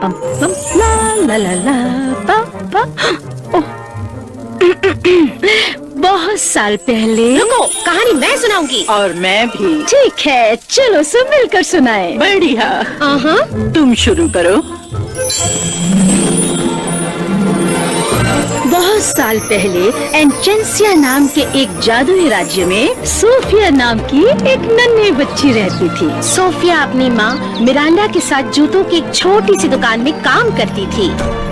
पम पम ला ला ला ला पा पा। ओह, बहुत साल पहले। रुको, कहानी मैं सुनाऊंगी। और मैं भी। ठीक है, चलो सब मिलकर सुनाए। बढ़िया। तुम शुरू करो। बहुत साल पहले एंचेंसिया नाम के एक जादुई राज्य में सोफिया नाम की एक नन्ही बच्ची रहती थी। सोफिया अपनी माँ मिरांडा के साथ जूतों की एक छोटी सी दुकान में काम करती थी।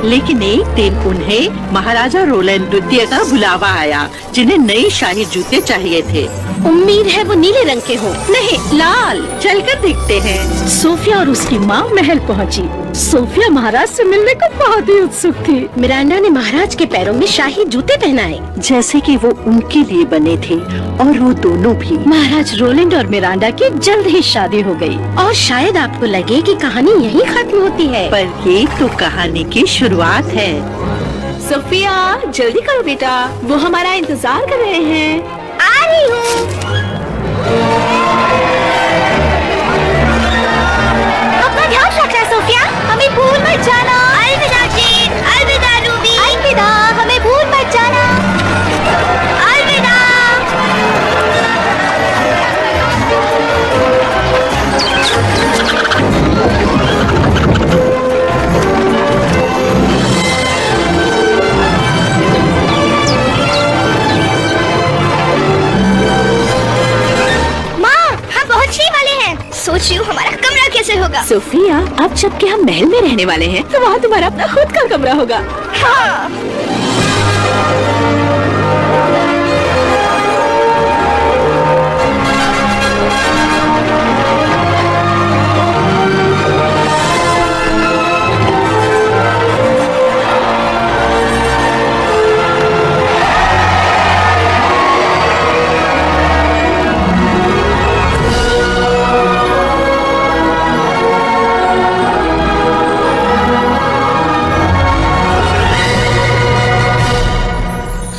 लेकिन एक दिन उन्हें महाराजा रोलैंड द्वितीय का बुलावा आया, जिन्हें नए शाही जूते चाहिए थे। उम्मीद है वो नीले रंग के हो। नहीं, लाल। चलकर देखते हैं। सोफिया और उसकी माँ महल पहुँची। सोफिया महाराज से मिलने को बहुत ही उत्सुक थी। मिरांडा ने महाराज के पैरों में शाही जूते पहनाए, जैसे कि वो उनके लिए बने थे, और वो दोनों भी। महाराज रोलैंड और मिरांडा की जल्द ही शादी हो गई। और शायद आपको लगे कि कहानी यहीं खत्म होती है, पर ये तो कहानी की शुरुआत है। सोफिया जल्दी करो बेटा, वो हमारा इंतजार कर रहे हैं। आ रही हूँ। अपना ध्यान रखना सोफिया, हमें भूल मत जाना। अलविदा जीन, अलविदा रूबी, अलविदा, हमें भूल मत जाना। अलविदा। सोच रही हूँ हमारा कमरा कैसे होगा। सोफिया, अब जबकि हम महल में रहने वाले हैं, तो वहाँ तुम्हारा अपना खुद का कमरा होगा। हाँ।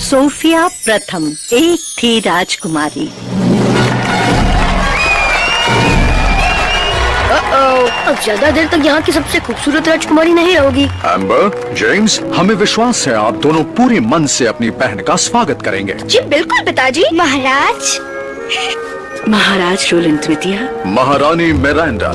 सोफिया प्रथम एक थी राजकुमारी। अब ज्यादा देर तक यहाँ की सबसे खूबसूरत राजकुमारी नहीं रहोगी। एम्बर, जेम्स, हमें विश्वास है आप दोनों पूरे मन से अपनी बहन का स्वागत करेंगे। जी बिल्कुल पिताजी। महाराज। महाराज रोलैंड द्वितीय, महारानी मिरांडा।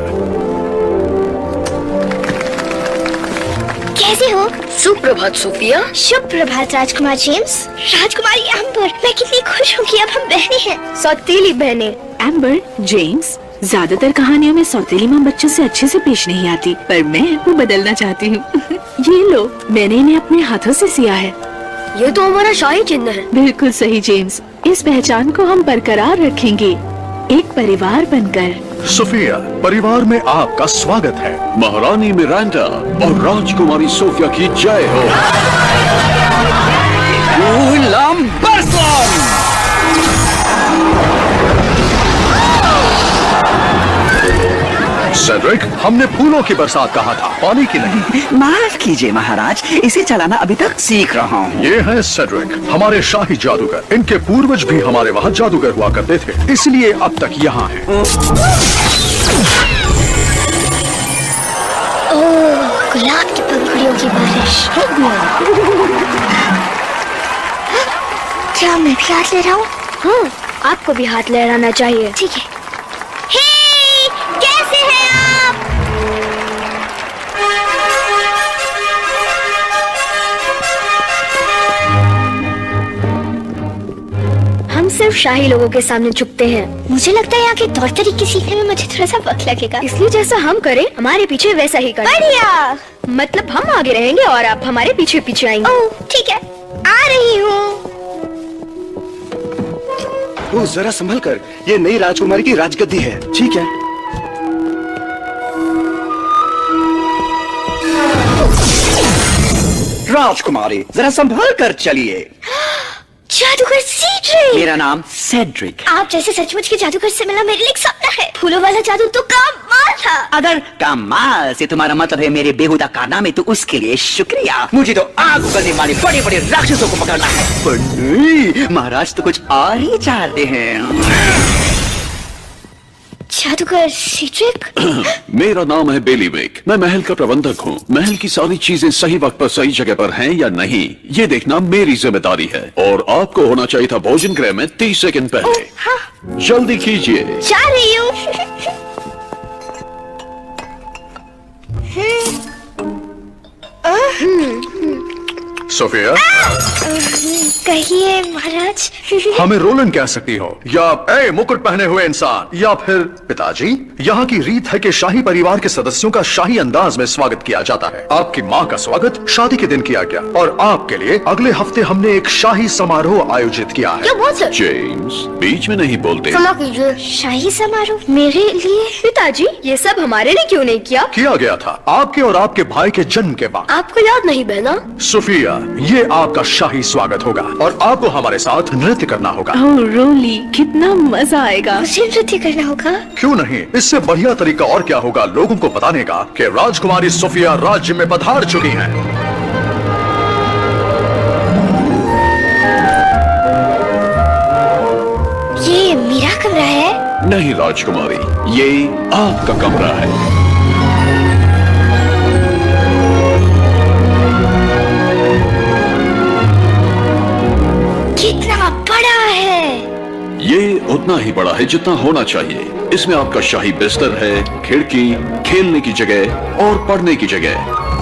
कैसे हो? सुप्रभात सोफिया। शुभ प्रभात राजकुमार जेम्स। राजकुमारी एम्बर, मैं कितनी खुश हूँ कि अब हम बहनें हैं, सौतेली बहनें। एम्बर, जेम्स, ज्यादातर कहानियों में सौतेली माँ बच्चों से अच्छे से पेश नहीं आती, पर मैं वो बदलना चाहती हूँ। ये लो, मैंने इन्हें अपने हाथों से सिया है। ये तो हमारा शाही चिन्ह है। बिल्कुल सही जेम्स, इस पहचान को हम बरकरार रखेंगे, एक परिवार बनकर। सोफिया, परिवार में आपका स्वागत है। महारानी मिरांडा और राजकुमारी सोफिया की जय हो। सेड्रिक, हमने फूलों की बरसात कहा था, पानी की नहीं। माफ कीजिए महाराज, इसे चलाना अभी तक सीख रहा हूँ। ये है सेड्रिक, हमारे शाही जादूगर। इनके पूर्वज भी हमारे वहाँ जादूगर हुआ करते थे, इसलिए अब तक यहाँ हैं। ओह, गुलाब की पंखुड़ियों की बारिश। क्या मैं भी हाथ ले रहा हूँ? हाँ, आपको भी हाथ लहराना चाहिए। ठीक है। हे, कैसे हैं आप? हम सिर्फ शाही लोगों के सामने झुकते हैं। मुझे लगता है यहाँ के तौर तरीके सीखने में मुझे थोड़ा सा वक्त लगेगा, इसलिए जैसा हम करें हमारे पीछे वैसा ही करें। बढ़िया। मतलब हम आगे रहेंगे और आप हमारे पीछे पीछे आएंगे। ओह, ठीक है, आ रही हूँ। वो जरा संभल कर, ये नई राजकुमारी की राजगद्दी है। ठीक है। राजकुमारी, जरा संभाल कर चलिए। जादूगर सेड्रिक। मेरा नाम सेड्रिक। आप जैसे सचमुच के जादूगर से मिलना मेरे लिए एक सपना है। फूलों वाला जादू तो कमाल था। अगर कमाल से तुम्हारा मतलब है मेरे बेहुदा कारनामे, तो उसके लिए शुक्रिया। मुझे तो आग उगलने वाले बड़े बड़े राक्षसों को पकड़ना है। पर नहीं, महाराज तो कुछ और ही चाहते हैं। जादूगर सीड्रिक। मेरा नाम है बेलीवेक। मैं महल का प्रबंधक हूँ। महल की सारी चीजें सही वक्त पर सही जगह पर हैं या नहीं, ये देखना मेरी जिम्मेदारी है। और आपको होना चाहिए था भोजन गृह में 30 सेकंड पहले। हाँ। जल्दी कीजिए। जा रही हूँ। सोफिया, कहिए महाराज। हमें रोलन कह सकती हो, या ए मुकुट पहने हुए इंसान, या फिर पिताजी। यहाँ की रीत है कि शाही परिवार के सदस्यों का शाही अंदाज में स्वागत किया जाता है। आपकी माँ का स्वागत शादी के दिन किया गया और आपके लिए अगले हफ्ते हमने एक शाही समारोह आयोजित किया है। क्या बात है? जेम्स, बीच में नहीं बोलते। क्षमा कीजिए। शाही समारोह मेरे लिए? पिताजी, ये सब हमारे लिए क्यों नहीं किया गया था आपके और आपके भाई के जन्म के बाद। आपको याद नहीं बहना? सोफिया, ये आपका शाही स्वागत होगा और आपको हमारे साथ नृत्य करना होगा। ओह रोली, कितना मजा आएगा। मुझे नृत्य करना होगा? क्यों नहीं, इससे बढ़िया तरीका और क्या होगा लोगों को बताने का कि राजकुमारी सोफिया राज्य में पधार चुकी हैं। ये मेरा कमरा है? नहीं राजकुमारी, ये आपका कमरा है। कितना बड़ा है? ये उतना ही बड़ा है जितना होना चाहिए। इसमें आपका शाही बिस्तर है, खिड़की, खेलने की जगह और पढ़ने की जगह।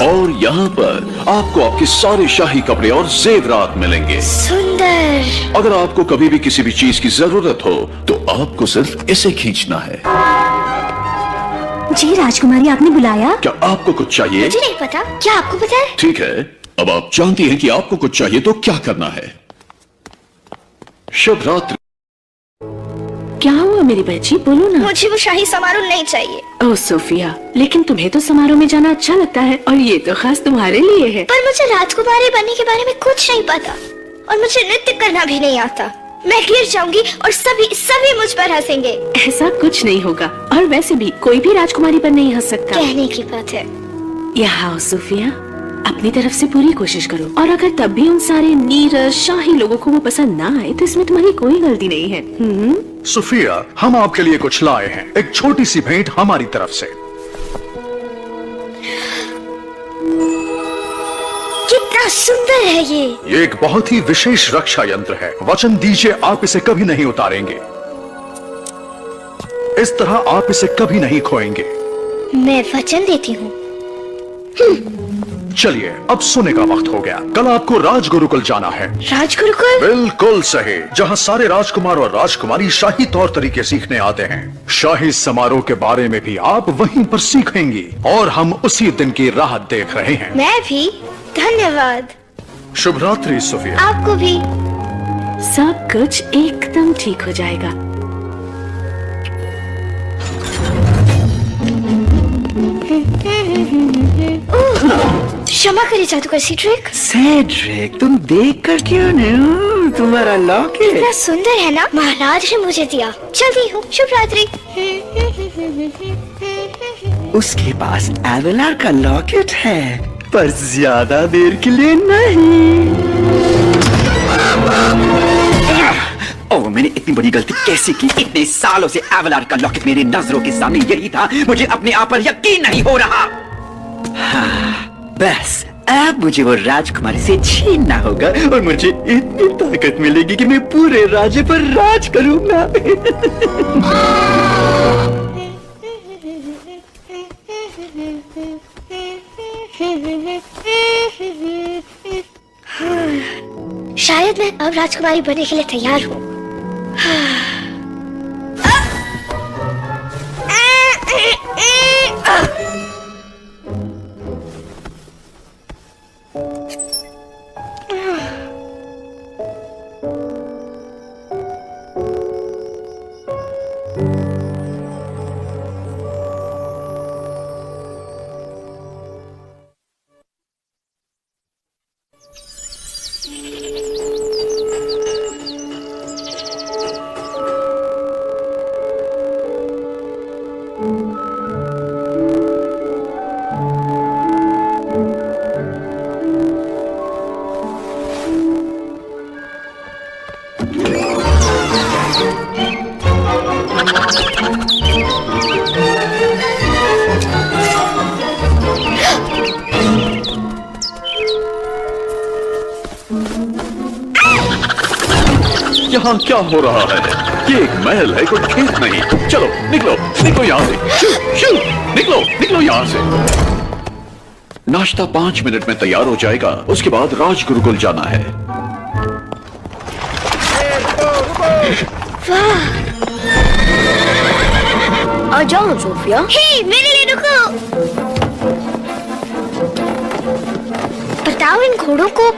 और यहाँ पर आपको आपके सारे शाही कपड़े और जेवरात मिलेंगे। सुंदर। अगर आपको कभी भी किसी भी चीज की जरूरत हो तो आपको सिर्फ इसे खींचना है। जी राजकुमारी, आपने बुलाया? क्या आपको कुछ चाहिए? मुझे नहीं पता। क्या आपको पता है? ठीक है, अब आप जानती हैं कि आपको कुछ चाहिए तो क्या करना है। शुभ रात्रि। क्या हुआ मेरी बच्ची, बोलो ना। मुझे वो शाही समारोह नहीं चाहिए। ओह सोफिया, लेकिन तुम्हें तो समारोह में जाना अच्छा लगता है और ये तो खास तुम्हारे लिए है। पर मुझे राजकुमारी बनने के बारे में कुछ नहीं पता और मुझे नृत्य करना भी नहीं आता। मैं गिर जाऊंगी और सभी मुझ पर हंसेंगे। ऐसा कुछ नहीं होगा और वैसे भी कोई भी राजकुमारी पर नहीं हंस सकता। कहने की बात है। यहाँ आओ सोफिया, अपनी तरफ से पूरी कोशिश करो और अगर तब भी उन सारे नीरस शाही लोगों को वो पसंद ना आए तो इसमें तुम्हारी कोई गलती नहीं है। सोफिया, हम आपके लिए कुछ लाए हैं, एक छोटी सी भेंट हमारी तरफ से। कितना सुंदर है ये एक बहुत ही विशेष रक्षा यंत्र है। वचन दीजिए आप इसे कभी नहीं उतारेंगे। इस तरह आप इसे कभी नहीं खोएंगे। मैं वचन देती हूँ। चलिए, अब सोने का वक्त हो गया। कल आपको राजगुरुकुल जाना है। राजगुरुकुल? बिल्कुल सही, जहाँ सारे राजकुमार और राजकुमारी शाही तौर तरीके सीखने आते हैं। शाही समारोह के बारे में भी आप वहीं पर सीखेंगी और हम उसी दिन की राह देख रहे हैं। मैं भी। धन्यवाद। शुभ रात्रि सोफिया। आपको भी। सब कुछ एकदम ठीक हो जाएगा। क्षमा करिए जादूगर सीड्रिक। सेड्रिक, तुम देख कर क्यों नहीं? तुम्हारा लॉकेट कितना सुंदर है ना? महाराज ने मुझे दिया। चलती हूँ। शुभ रात्रि। उसके पास एवेलार का लॉकेट है, पर ज्यादा देर के लिए नहीं। ओह, मैंने इतनी बड़ी गलती कैसे की? इतने सालों से एवेलार का लॉकेट मेरी नजरों के सामने यही था। मुझे अपने आप पर यकीन नहीं हो रहा। बस अब मुझे वो राजकुमारी से छीनना होगा और मुझे इतनी ताकत मिलेगी कि मैं पूरे राज्य पर राज करूंगा। शायद मैं अब राजकुमारी बनने के लिए तैयार हूँ। यहाँ क्या हो रहा है? ये एक महल है, कोई खेत नहीं। चलो निकलो, निकलो यहाँ से। शू, शू, निकलो, निकलो यहाँ से। नाश्ता 5 मिनट में तैयार हो जाएगा। उसके बाद राज गुरुकुल जाना है। आ जाओ सोफिया। हे, मेरे लिए रुको। बताओ इन घोड़ों को।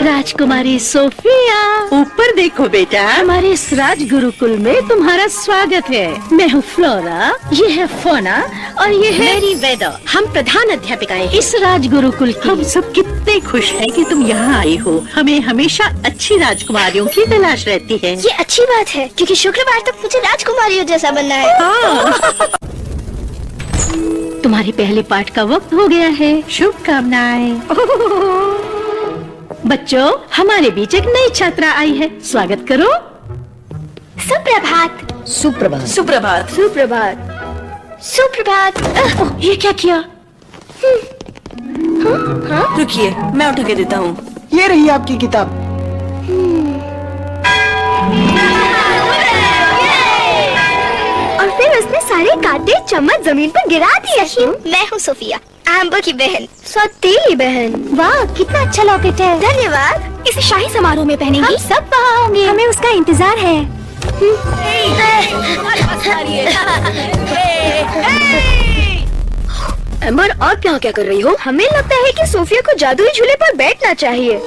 राजकुमारी सोफिया, ऊपर देखो बेटा। हमारे इस राज गुरुकुल में तुम्हारा स्वागत है। मैं हूँ फ्लोरा, ये है फोना और ये है मेरी वेदा। हम प्रधान अध्यापिकाएं हैं इस राज गुरुकुल की। हम सब कितने खुश हैं कि तुम यहाँ आई हो। हमें हमेशा अच्छी राजकुमारियों की तलाश रहती है। ये अच्छी बात है, क्योंकि शुक्रवार तक मुझे राजकुमारियों जैसा बनना है। हाँ। तुम्हारे पहले पाठ का वक्त हो गया है। शुभकामनाएं। बच्चों, हमारे बीच एक नई छात्रा आई है। स्वागत करो। सुप्रभात। सुप्रभात। सुप्रभात। सुप्रभात। सुप्रभात। ये क्या किया? रुकिए, मैं उठा के देता हूँ। ये रही आपकी किताब। और फिर उसने सारे कांटे चम्मच जमीन पर गिरा दिए। मैं हूँ सोफिया, एम्बर की बहन, सौतेली बहन। वाह, कितना अच्छा लॉकेट है। धन्यवाद। इसे शाही समारोह में पहनेंगी। हम सब वहाँ होंगे। हमें उसका इंतजार है। एम्बर, आप यहाँ क्या कर रही हो? हमें लगता है कि सोफिया को जादुई झूले पर बैठना चाहिए।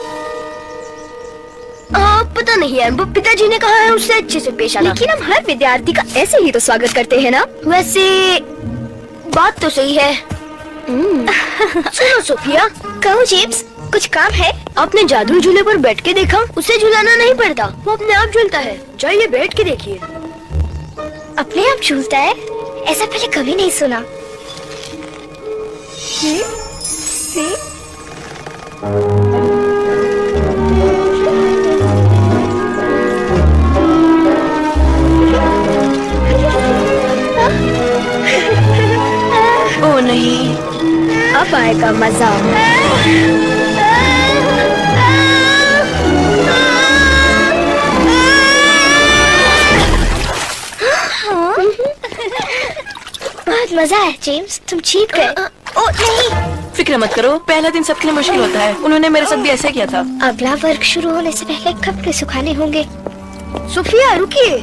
पता नहीं एम्बर, पिताजी ने कहा है उससे अच्छे से पेश आना। लेकिन हम हर विद्यार्थी का ऐसे ही तो स्वागत करते हैं ना। वैसे बात तो सही है। सुनो सोफिया। कहो जेम्स, कुछ काम है? आपने जादुई झूले पर बैठ के देखा? उसे झुलाना नहीं पड़ता, वो अपने आप झूलता है। जाइए बैठ के देखिए। अपने आप झूलता है? ऐसा पहले कभी नहीं सुना। ओ नहीं, अब आएगा मजा। बहुत मजा है जेम्स, तुम जीत गए। ओ नहीं, फिक्र मत करो, पहला दिन सबके लिए मुश्किल होता है। उन्होंने मेरे साथ भी ऐसा किया था। अगला वर्ग शुरू होने से पहले कपड़े सुखाने होंगे। सोफिया रुकिए।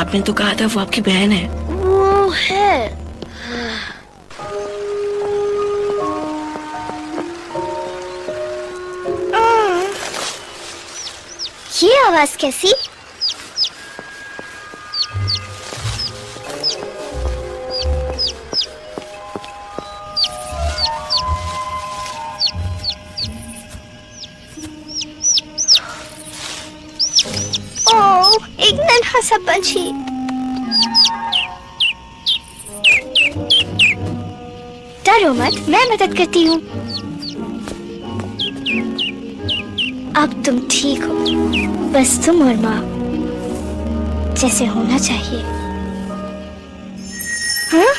आपने तो कहा था वो आपकी बहन है। वो है। ये आवाज कैसी? ओह, एक नन्हा सा पंछी। डरो मत, मैं मदद करती हूँ। अब तुम ठीक हो, बस तुम और माँ जैसे होना चाहिए। हाँ?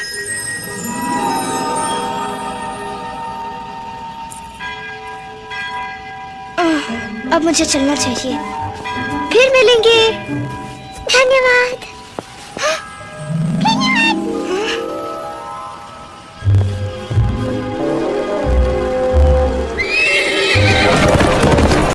अब मुझे चलना चाहिए। फिर मिलेंगे। धन्यवाद।